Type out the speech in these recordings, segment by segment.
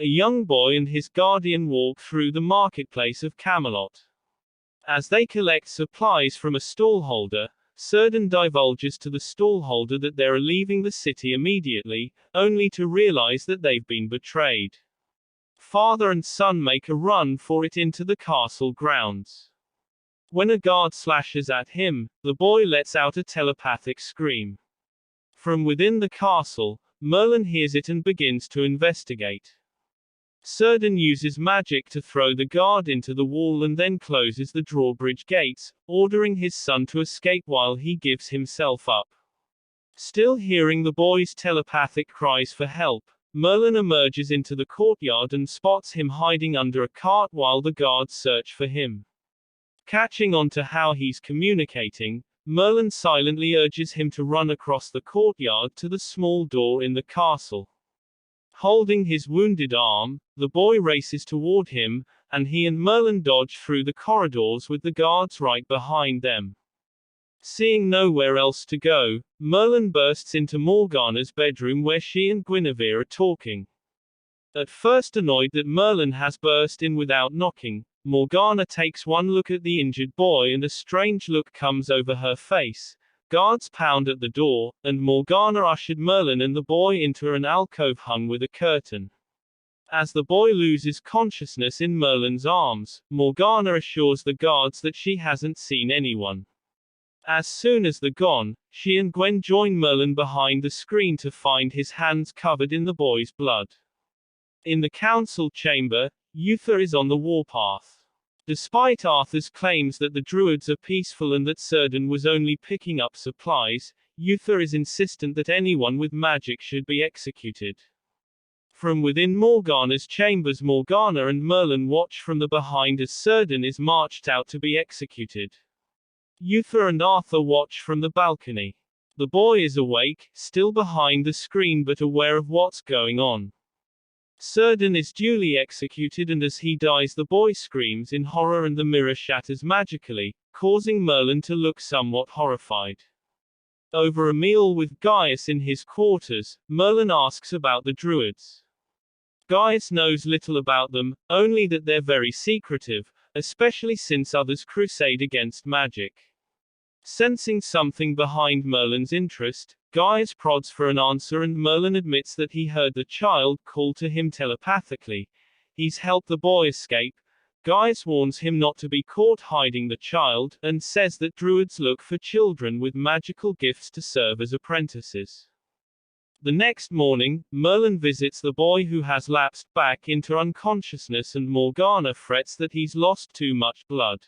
A young boy and his guardian walk through the marketplace of Camelot. As they collect supplies from a stallholder, Cerdon divulges to the stallholder that they're leaving the city immediately, only to realize that they've been betrayed. Father and son make a run for it into the castle grounds. When a guard slashes at him, the boy lets out a telepathic scream. From within the castle, Merlin hears it and begins to investigate. Cerdon uses magic to throw the guard into the wall and then closes the drawbridge gates, ordering his son to escape while he gives himself up. Still hearing the boy's telepathic cries for help, Merlin emerges into the courtyard and spots him hiding under a cart while the guards search for him. Catching on to how he's communicating, Merlin silently urges him to run across the courtyard to the small door in the castle. Holding his wounded arm, the boy races toward him, and he and Merlin dodge through the corridors with the guards right behind them. Seeing nowhere else to go, Merlin bursts into Morgana's bedroom where she and Guinevere are talking. At first annoyed that Merlin has burst in without knocking, Morgana takes one look at the injured boy and a strange look comes over her face. Guards pound at the door, and Morgana ushered Merlin and the boy into an alcove hung with a curtain. As the boy loses consciousness in Merlin's arms, Morgana assures the guards that she hasn't seen anyone. As soon as they're gone, she and Gwen join Merlin behind the screen to find his hands covered in the boy's blood. In the council chamber, Uther is on the warpath. Despite Arthur's claims that the druids are peaceful and that Cerdon was only picking up supplies, Uther is insistent that anyone with magic should be executed. From within Morgana's chambers, Morgana and Merlin watch from the behind as Cerdon is marched out to be executed. Uther and Arthur watch from the balcony. The boy is awake, still behind the screen but aware of what's going on. Cerdon is duly executed and as he dies the boy screams in horror and the mirror shatters magically, causing Merlin to look somewhat horrified. Over a meal with Gaius in his quarters, Merlin asks about the druids. Gaius knows little about them, only that they're very secretive, especially since others crusade against magic. Sensing something behind Merlin's interest, Gaius prods for an answer and Merlin admits that he heard the child call to him telepathically. He's helped the boy escape. Gaius warns him not to be caught hiding the child, and says that druids look for children with magical gifts to serve as apprentices. The next morning, Merlin visits the boy who has lapsed back into unconsciousness and Morgana frets that he's lost too much blood.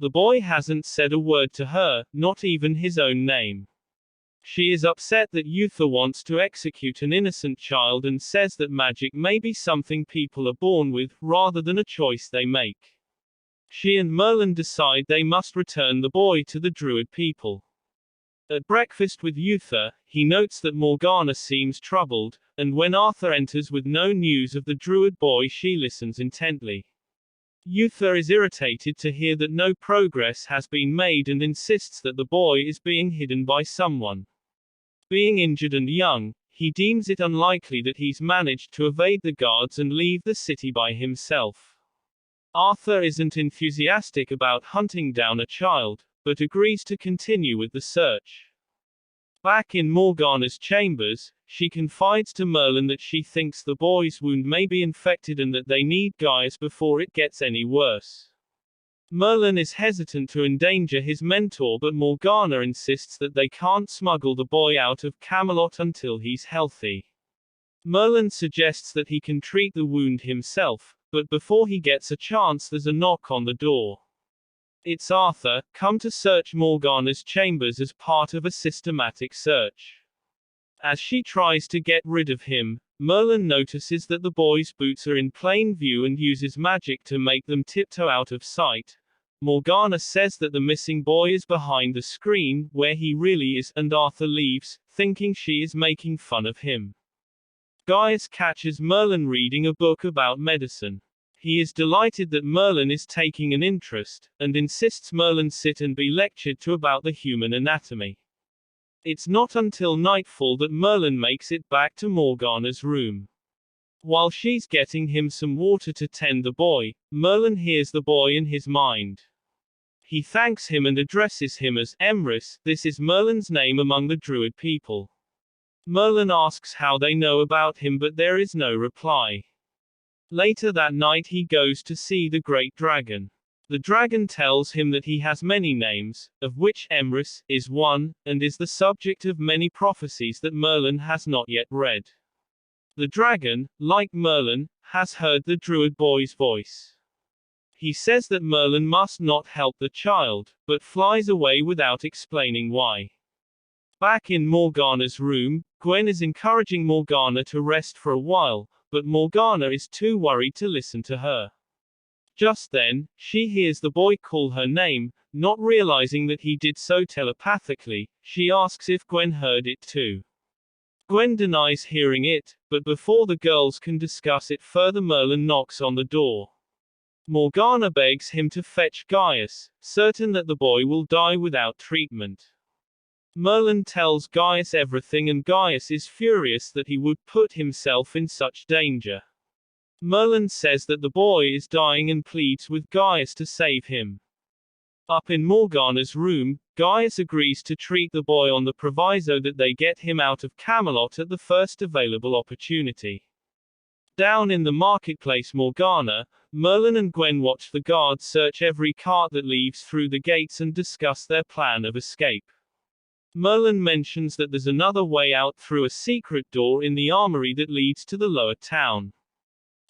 The boy hasn't said a word to her, not even his own name. She is upset that Uther wants to execute an innocent child and says that magic may be something people are born with, rather than a choice they make. She and Merlin decide they must return the boy to the druid people. At breakfast with Uther, he notes that Morgana seems troubled, and when Arthur enters with no news of the druid boy she listens intently. Uther is irritated to hear that no progress has been made and insists that the boy is being hidden by someone. Being injured and young, he deems it unlikely that he's managed to evade the guards and leave the city by himself. Arthur isn't enthusiastic about hunting down a child, but agrees to continue with the search. Back in Morgana's chambers, she confides to Merlin that she thinks the boy's wound may be infected and that they need Gaius before it gets any worse. Merlin is hesitant to endanger his mentor but Morgana insists that they can't smuggle the boy out of Camelot until he's healthy. Merlin suggests that he can treat the wound himself, but before he gets a chance there's a knock on the door. It's Arthur, come to search Morgana's chambers as part of a systematic search. As she tries to get rid of him, Merlin notices that the boy's boots are in plain view and uses magic to make them tiptoe out of sight. Morgana says that the missing boy is behind the screen, where he really is, and Arthur leaves, thinking she is making fun of him. Gaius catches Merlin reading a book about medicine. He is delighted that Merlin is taking an interest, and insists Merlin sit and be lectured to about the human anatomy. It's not until nightfall that Merlin makes it back to Morgana's room. While she's getting him some water to tend the boy, Merlin hears the boy in his mind. He thanks him and addresses him as Emrys. This is Merlin's name among the druid people. Merlin asks how they know about him, but there is no reply. Later that night he goes to see the great dragon. The dragon tells him that he has many names, of which Emrys is one, and is the subject of many prophecies that Merlin has not yet read. The dragon, like Merlin, has heard the druid boy's voice. He says that Merlin must not help the child, but flies away without explaining why. Back in Morgana's room, Gwen is encouraging Morgana to rest for a while, but Morgana is too worried to listen to her. Just then, she hears the boy call her name, not realizing that he did so telepathically. She asks if Gwen heard it too. Gwen denies hearing it, but before the girls can discuss it further, Merlin knocks on the door. Morgana begs him to fetch Gaius, certain that the boy will die without treatment. Merlin tells Gaius everything, and Gaius is furious that he would put himself in such danger. Merlin says that the boy is dying and pleads with Gaius to save him. Up in Morgana's room, Gaius agrees to treat the boy on the proviso that they get him out of Camelot at the first available opportunity. Down in the marketplace Morgana, Merlin and Gwen watch the guards search every cart that leaves through the gates and discuss their plan of escape. Merlin mentions that there's another way out through a secret door in the armory that leads to the lower town.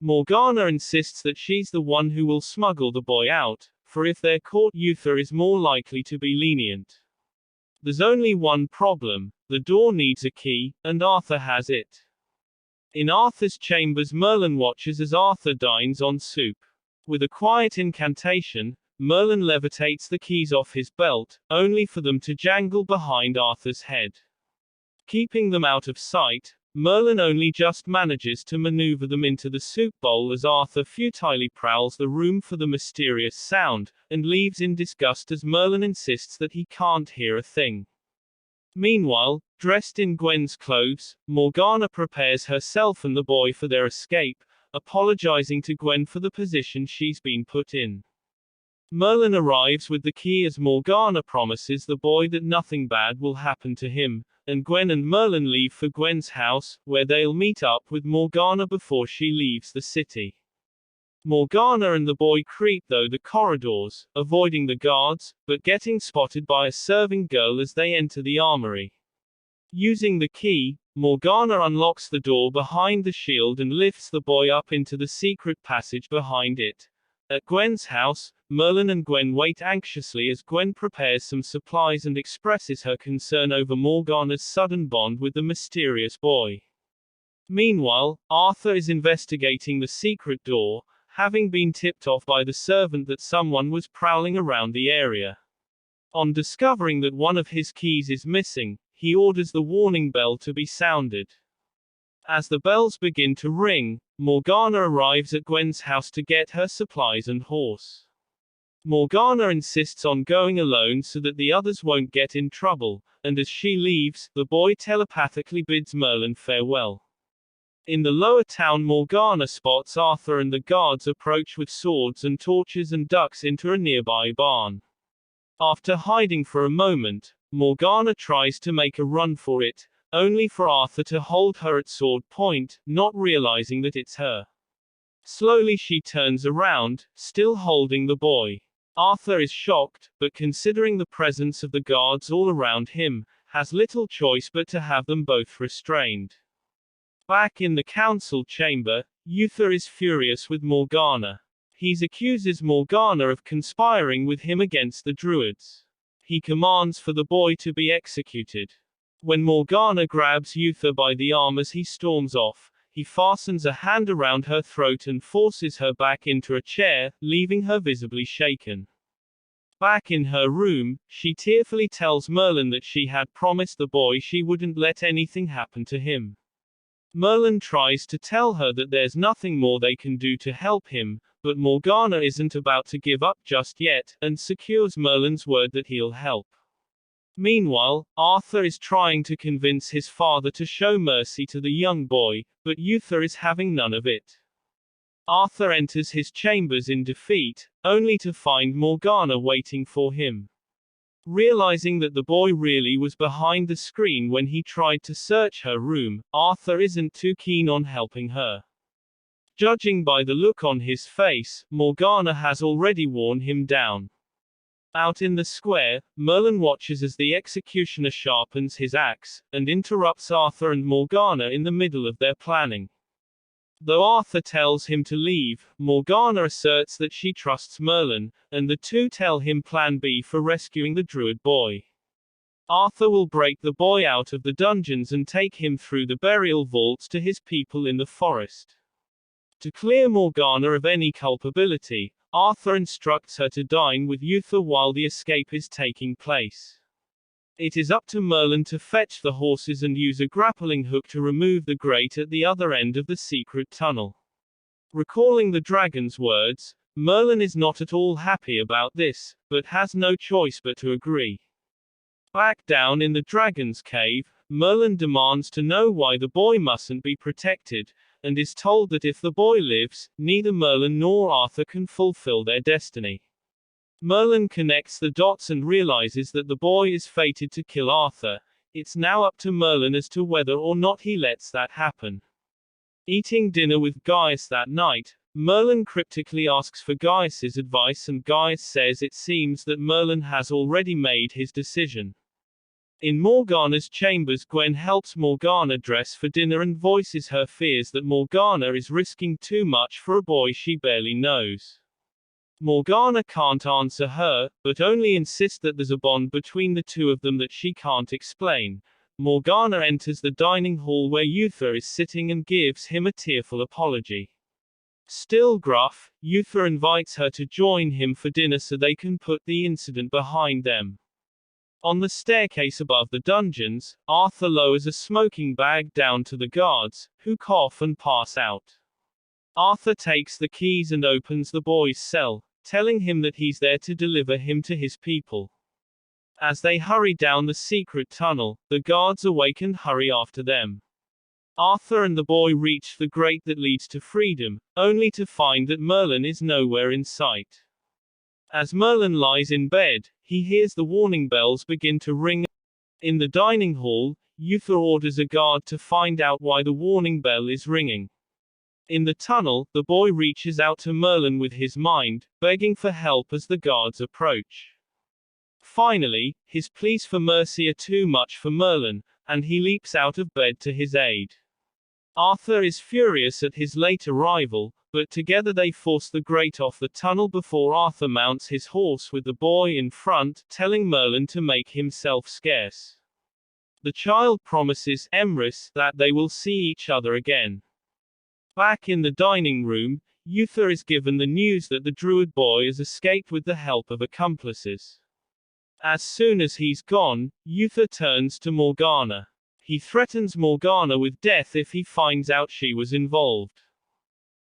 Morgana insists that she's the one who will smuggle the boy out, for if they're caught, Uther is more likely to be lenient. There's only one problem: the door needs a key, and Arthur has it. In Arthur's chambers, Merlin watches as Arthur dines on soup. With a quiet incantation, Merlin levitates the keys off his belt, only for them to jangle behind Arthur's head. Keeping them out of sight, Merlin only just manages to maneuver them into the soup bowl as Arthur futilely prowls the room for the mysterious sound, and leaves in disgust as Merlin insists that he can't hear a thing. Meanwhile, dressed in Gwen's clothes, Morgana prepares herself and the boy for their escape, apologizing to Gwen for the position she's been put in. Merlin arrives with the key as Morgana promises the boy that nothing bad will happen to him, and Gwen and Merlin leave for Gwen's house, where they'll meet up with Morgana before she leaves the city. Morgana and the boy creep through the corridors, avoiding the guards, but getting spotted by a serving girl as they enter the armory. Using the key, Morgana unlocks the door behind the shield and lifts the boy up into the secret passage behind it. At Gwen's house, Merlin and Gwen wait anxiously as Gwen prepares some supplies and expresses her concern over Morgana's sudden bond with the mysterious boy. Meanwhile, Arthur is investigating the secret door, having been tipped off by the servant that someone was prowling around the area. On discovering that one of his keys is missing, he orders the warning bell to be sounded. As the bells begin to ring, Morgana arrives at Gwen's house to get her supplies and horse. Morgana insists on going alone so that the others won't get in trouble, and as she leaves, the boy telepathically bids Merlin farewell. In the lower town, Morgana spots Arthur and the guards approach with swords and torches and ducks into a nearby barn. After hiding for a moment, Morgana tries to make a run for it, only for Arthur to hold her at sword point, not realizing that it's her. Slowly she turns around, still holding the boy. Arthur is shocked, but considering the presence of the guards all around him, has little choice but to have them both restrained. Back in the council chamber, Uther is furious with Morgana. He accuses Morgana of conspiring with him against the druids. He commands for the boy to be executed. When Morgana grabs Uther by the arm as he storms off, he fastens a hand around her throat and forces her back into a chair, leaving her visibly shaken. Back in her room, she tearfully tells Merlin that she had promised the boy she wouldn't let anything happen to him. Merlin tries to tell her that there's nothing more they can do to help him, but Morgana isn't about to give up just yet, and secures Merlin's word that he'll help. Meanwhile, Arthur is trying to convince his father to show mercy to the young boy, but Uther is having none of it. Arthur enters his chambers in defeat, only to find Morgana waiting for him. Realizing that the boy really was behind the screen when he tried to search her room, Arthur isn't too keen on helping her. Judging by the look on his face, Morgana has already worn him down. Out in the square, Merlin watches as the executioner sharpens his axe, and interrupts Arthur and Morgana in the middle of their planning. Though Arthur tells him to leave, Morgana asserts that she trusts Merlin, and the two tell him plan B for rescuing the druid boy. Arthur will break the boy out of the dungeons and take him through the burial vaults to his people in the forest. To clear Morgana of any culpability, Arthur instructs her to dine with Uther while the escape is taking place. It is up to Merlin to fetch the horses and use a grappling hook to remove the grate at the other end of the secret tunnel. Recalling the dragon's words, Merlin is not at all happy about this, but has no choice but to agree. Back down in the dragon's cave, Merlin demands to know why the boy mustn't be protected, and is told that if the boy lives, neither Merlin nor Arthur can fulfill their destiny. Merlin connects the dots and realizes that the boy is fated to kill Arthur. It's now up to Merlin as to whether or not he lets that happen. Eating dinner with Gaius that night, Merlin cryptically asks for Gaius's advice and Gaius says it seems that Merlin has already made his decision. In Morgana's chambers, Gwen helps Morgana dress for dinner and voices her fears that Morgana is risking too much for a boy she barely knows. Morgana can't answer her, but only insists that there's a bond between the two of them that she can't explain. Morgana enters the dining hall where Uther is sitting and gives him a tearful apology. Still gruff, Uther invites her to join him for dinner so they can put the incident behind them. On the staircase above the dungeons, Arthur lowers a smoking bag down to the guards, who cough and pass out. Arthur takes the keys and opens the boy's cell, telling him that he's there to deliver him to his people. As they hurry down the secret tunnel, the guards awake and hurry after them. Arthur and the boy reach the grate that leads to freedom, only to find that Merlin is nowhere in sight. As Merlin lies in bed, he hears the warning bells begin to ring. In the dining hall, Uther orders a guard to find out why the warning bell is ringing. In the tunnel, the boy reaches out to Merlin with his mind, begging for help as the guards approach. Finally, his pleas for mercy are too much for Merlin, and he leaps out of bed to his aid. Arthur is furious at his late arrival, but together they force the grate off the tunnel before Arthur mounts his horse with the boy in front, telling Merlin to make himself scarce. The child promises Emrys that they will see each other again. Back in the dining room, Uther is given the news that the druid boy has escaped with the help of accomplices. As soon as he's gone, Uther turns to Morgana. He threatens Morgana with death if he finds out she was involved.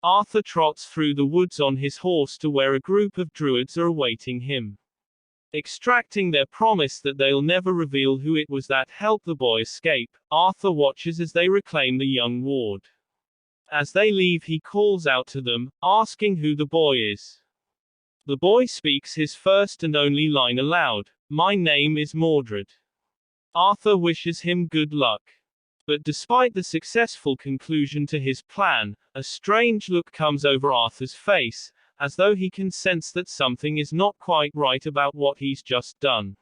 Arthur trots through the woods on his horse to where a group of druids are awaiting him. Extracting their promise that they'll never reveal who it was that helped the boy escape, Arthur watches as they reclaim the young ward. As they leave, he calls out to them, asking who the boy is. The boy speaks his first and only line aloud, "My name is Mordred." Arthur wishes him good luck. But despite the successful conclusion to his plan, a strange look comes over Arthur's face, as though he can sense that something is not quite right about what he's just done.